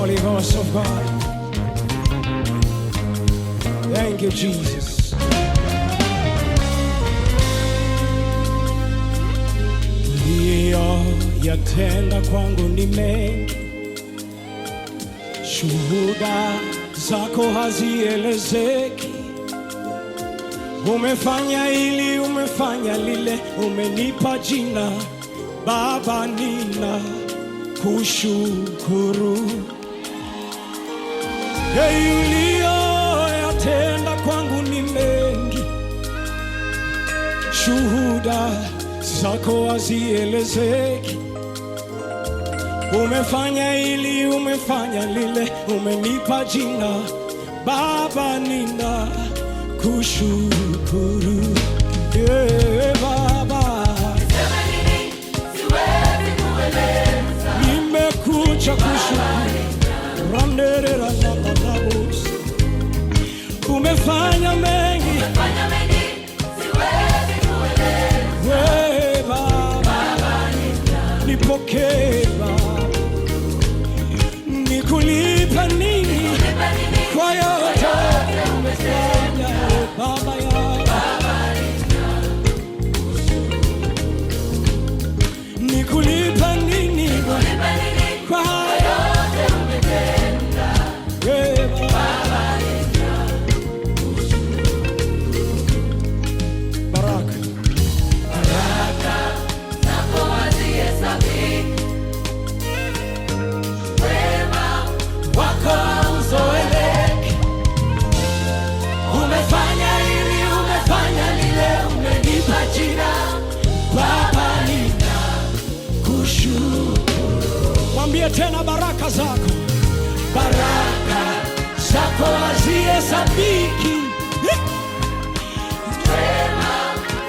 Holy Ghost of God. Thank you, Jesus. Yatenda kwangu ni mengi, shuhuda zako hazielezeki. Umefanya hili, umefanya lile, umenipa jina Baba, nina kushukuru. Yatenda kwangu ni mengi, shuhuda zako hazielezeki. Umefanya hili, umefanya lile, umenipa jina Baba, nina kushukuru. Baba, nimekuja kushukuru. Umefanya mengi, Baba, nipokee Baba. Nikulipa nini kwa yote umefanya Baba yangu? Nikulipa nini kwa yote umetenda Baba? Baraka zako hazihesabiki, wema wako hauzoeleki. Umefanya hili, umefanya lile, umenipa jina Baba, nina kushukuru. Mwambie tena, baraka zako hazihesabiki, wema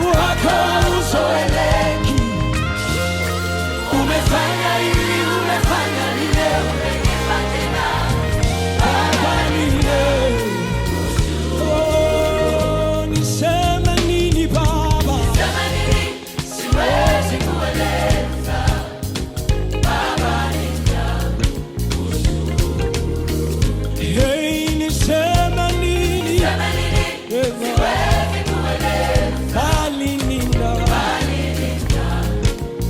wako hauzoeleki. Umefanya hili, umefanya lile, umenipa jina Baba, nina kushukuru. Niseme nini Baba? Niseme nini? Siwezi kueleza. Baba, nina kushukuru. Niseme nini? Niseme nini? Siwezi kueleza. Bali nina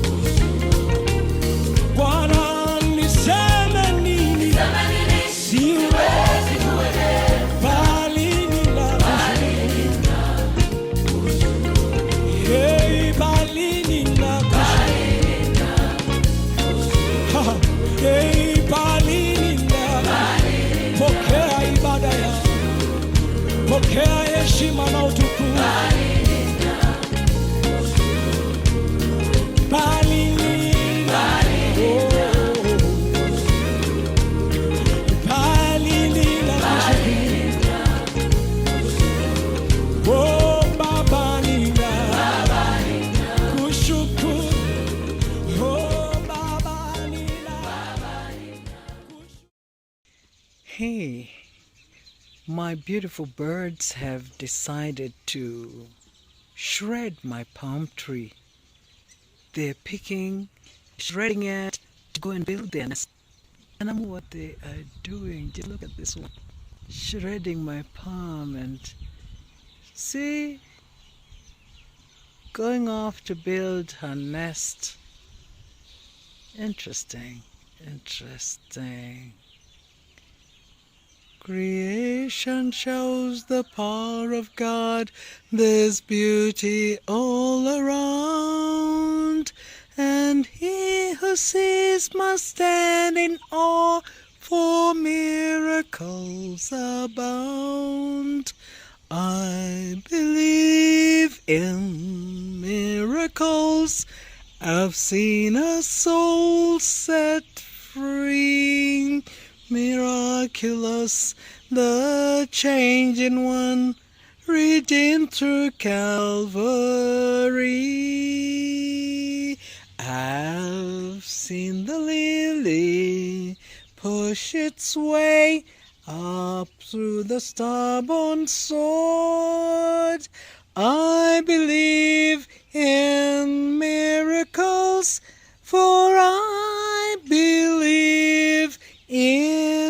kushukuru. Bwana, niseme nini? Niseme nini? Siwezi kueleza. Bali nina kushukuru. Bali nina kushukuru. Pokea ibada yangu, pokea heshima na utukufu. Bali nina oh Baba, nina kushukuru. Oh Baba, nina Hey, my beautiful birds have decided to shred my palm tree. They're shredding it to go and build their nest. And I know what they are doing. Just look at this one. Shredding my palm and see, going off to build her nest. Interesting. Creation shows the power of God. There's beauty all around, and he who sees must stand in awe, for miracles abound. I believe in miracles. I've seen a soul set free. Miraculous, the changing one, redeemed through Calvary. I've seen the lily push its way up through the stubborn sword. I believe in miracles, for I believe in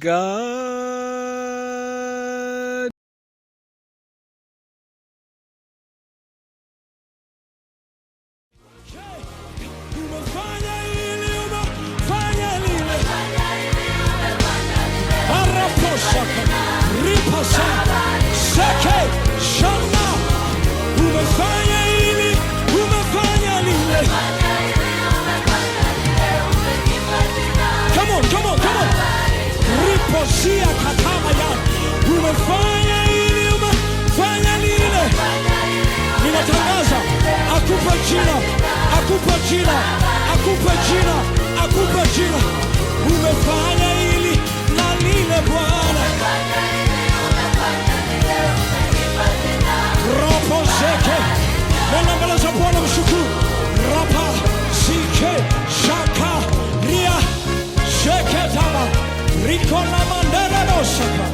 God. Umefanya hili, umefanya lile. Araposaka, ripasa, seke, shana. Umefanya hili, umefanya lile. Come on, come on, come on. Riposia katama ya. Umefanya hili, umefanya lile. Ninatangaza, akupe jina, akupe jina, akupe jina, akupe jina. Umefanya hili na lile Bwana. Ropo zeke, nenda mbele za Bwana mshukuru. Rapa, sike, shaka, ria, sheke taba, riko na mandere dosaka.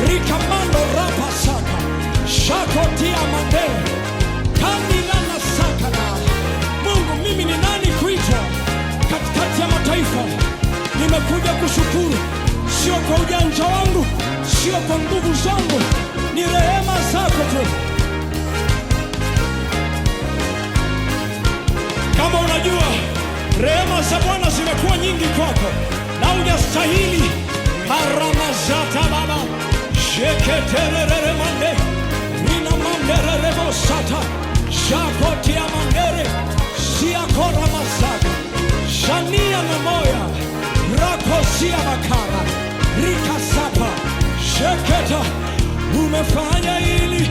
Rikamando rapa saka, shako tia mandere, kandila na saka na. Mungu, mimi ni nani kuitwa katikati ya mataifa? Nimekuja kushukuru, sio kwa ujanja wangu, sio kwa nguvu zangu, ni rehema zako tu. Kama unajua rehema za Bwana zimekuwa nyingi kwako na hujastahili, haramazata baba sheketerere mande nina manderere mosata shakotia mandere siakora masaka shania na moya rakosia makara rikasapa sheketa. Umefanya hili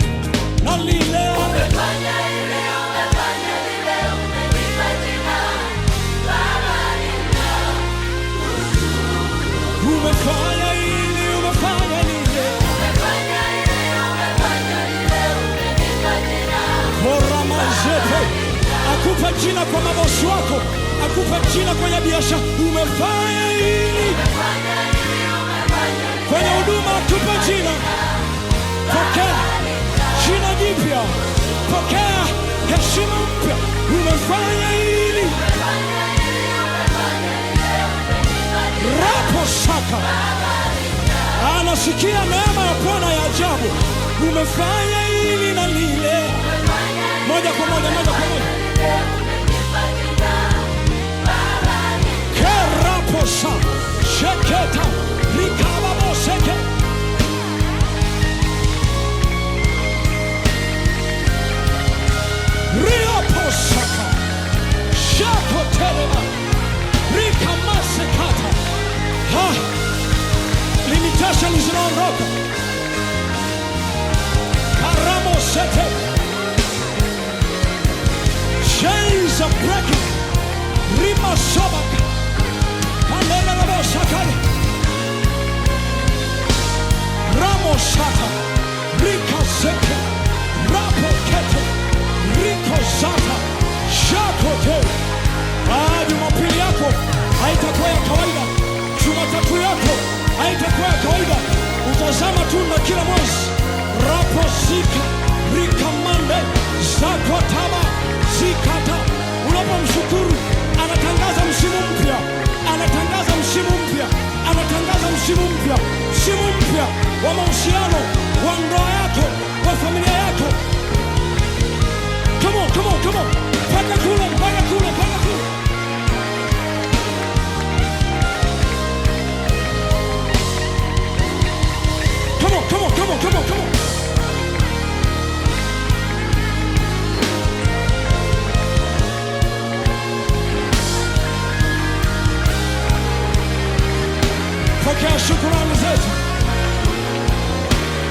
na lile. Umefanya hili, umefanya lile, umenipa jina Baba ninakushukuru. Umefanya hili, umefanya lile. Umefanya hili, umefanya lile, umenipa jina Kora mazepe. Akupe jina kwa mabosi wako, akupe jina kwenye biashara. Umefanya hili Umefanya hili, umefanya lile, kwenye huduma, akupe jina. Pokea jina jipya, pokea heshima mpya. Umefanya hili. umefanya hili, umefanya lile, umenipa jina Rapo saka anasikia neema ya Bwana ya ajabu. Umefanya hili na lile. Moja kwa moja, moja kwa moja. Keraposa sheketa rikababoseke. Rioposaka shakotelema rikamasekata. Limitation zinaondoka. Karamosete. Chains are breaking. Rima sobaka. Kanela rabo sakari. Ramo sata. Rika seke. Rapo kete. Riko sata. Shakote. Jumapili yako haitakuwa ya kawaida. Jumatatu yako haitakuwa ya kawaida. Utazama tunda kila mwezi. Rapo sika. Rika mande. Zakotaba. Zikata. Unapomshukuru anatangaza msimu mpya, anatangaza msimu mpya, anatangaza msimu mpya, msimu mpya wa mahusiano, wa ndoa yako, wa familia yako. Come on, come on, come on. Paka kule, paka kule, paka kule. Come on, come on, come on, come on, come on. Pokea shukrani zetu,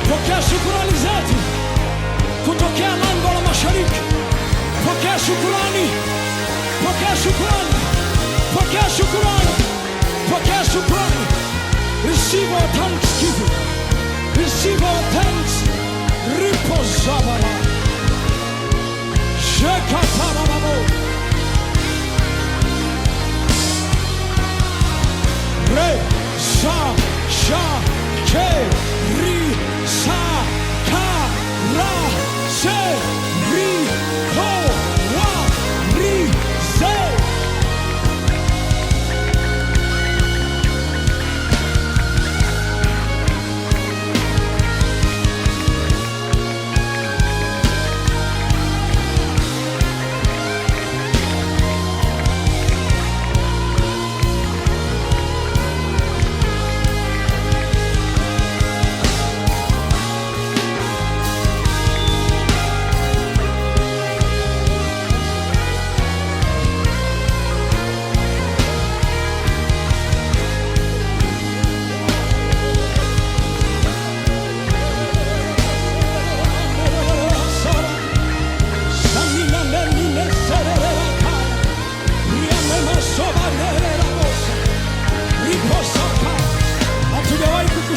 pokea shukrani zetu kutokea lango la mashariki. Pokea shukrani, pokea shukrani, pokea shukrani, pokea shukrani. Receive our thanksgiving, receive our thanks. Ripo zabara, shekatarabo, re sa sha ke ri sa ka ra se ri ko wa ri se.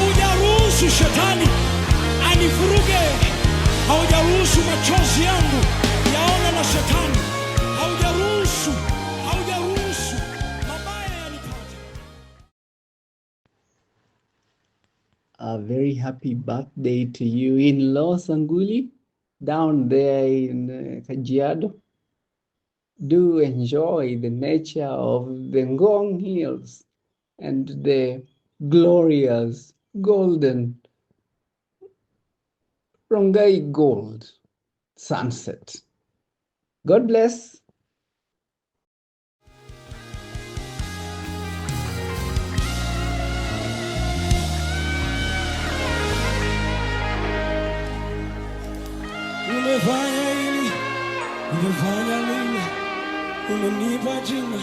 Hujaruhusu shetani anivuruge. Haujaruhusu machozi yangu yaone na shetani. Haujaruhusu mabaya yanipate. A very happy birthday to you in Los Anguli, down there in Kajiado. Do enjoy the nature of the Ngong Hills and the glorious golden Rongai Gold sunset. God bless. Umefanya hili, umefanya lile, umenipa jina.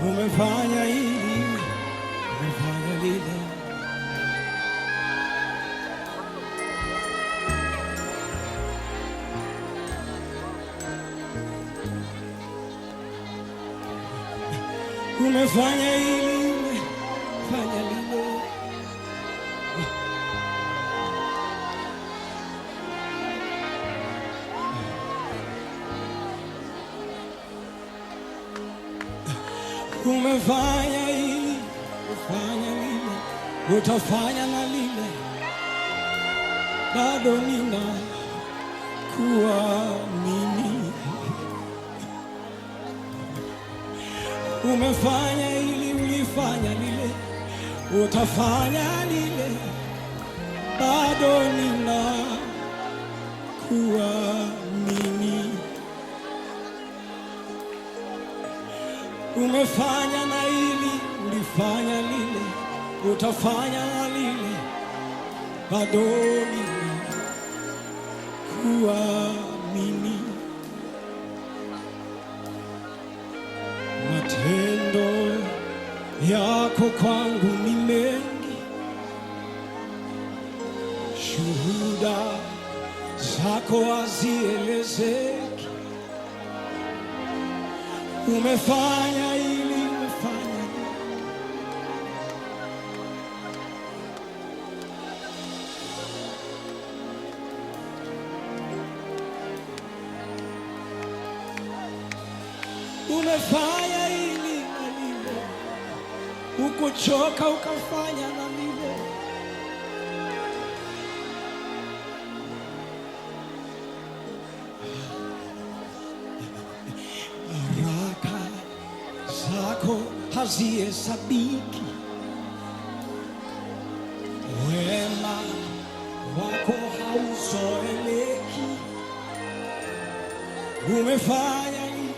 Umefanya hili, umefanya lile. Umefanya hili, umefanya lile. Umefanya hili, umefanya lile, utafanya na lile. Bado nina kuamini. Umefanya hili, ulifanya lile, utafanya lile. Bado nina kuamini. Umefanya na hili, ulifanya lile, utafanya na lile. Bado nina kuamini. Matendo yako kwangu ni mengi, shuhuda zako hazielezeki. Umefanya hili, umefanya lile. Umefanya hili na lile, ukuchoka ukafanya na lile. Baraka zako hazihesabiki, wema wako hauzoeleki. Umefanya hili.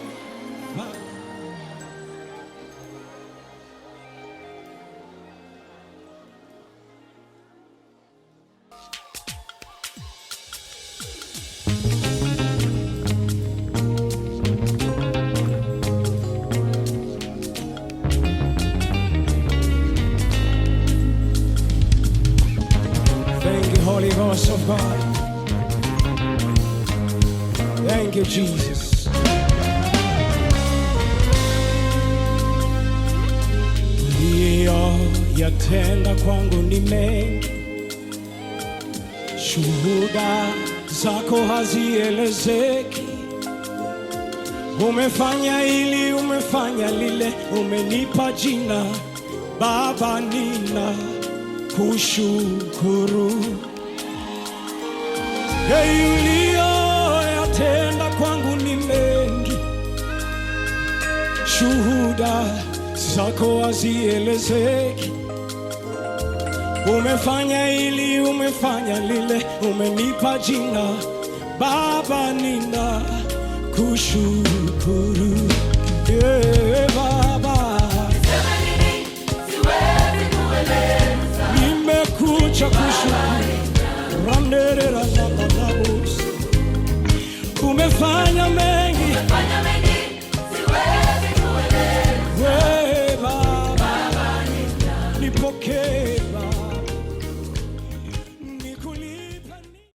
Thank you, Holy Ghost of God. Thank you, Jesus. Yatenda kwangu ni mengi, Shuhuda zako hazielezeki. Umefanya hili, umefanya lile, umenipa jina Baba, nina kushukuru. Uliyoyatenda kwangu ni mengi, shuhuda zako hazielezeki. Umefanya hili, umefanya lile, umenipa jina Baba, nina kushukuru. Baba, nimekuja kushukuru. Umefanya mengi